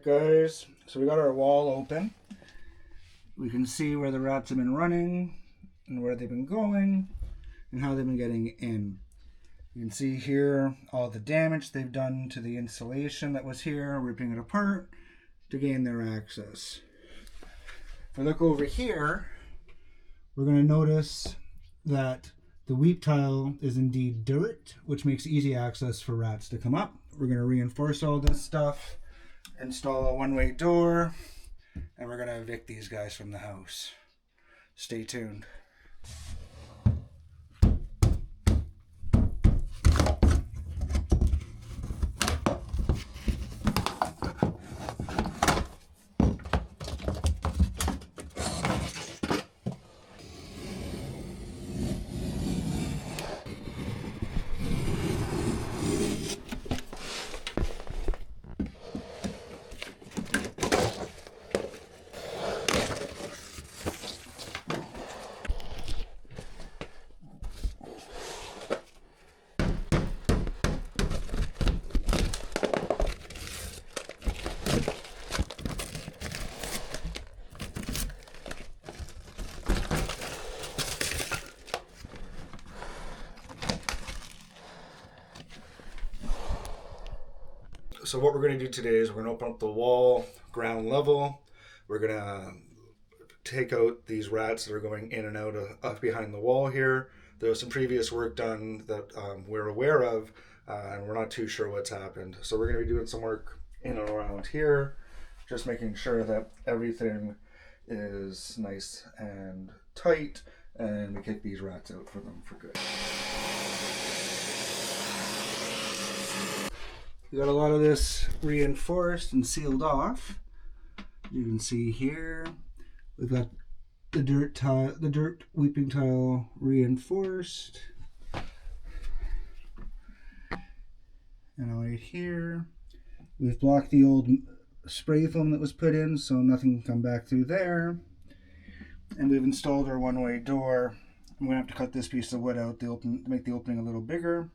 Alright guys, so we got our wall open. We can see where the rats have been running and where they've been going and how they've been getting in. You can see here all the damage they've done to the insulation that was here, ripping it apart to gain their access. If we look over here, we're going to notice that the weep tile is indeed dirt, which makes easy access for rats to come up. We're going to reinforce all this stuff, install a one-way door, and we're going to evict these guys from the house. Stay tuned. So what we're going to do today is we're going to open up the wall ground level. We're going to take out these rats that are going in and out of behind the wall here. There was some previous work done that we're aware of, and we're not too sure what's happened. So we're going to be doing some work in and around here, just making sure that everything is nice and tight, and we kick these rats out for them for good. We got a lot of this reinforced and sealed off. You can see here we've got the dirt weeping tile reinforced. And right here we've blocked the old spray foam that was put in so nothing can come back through there. And we've installed our one-way door. I'm going to have to cut this piece of wood out to make the opening a little bigger.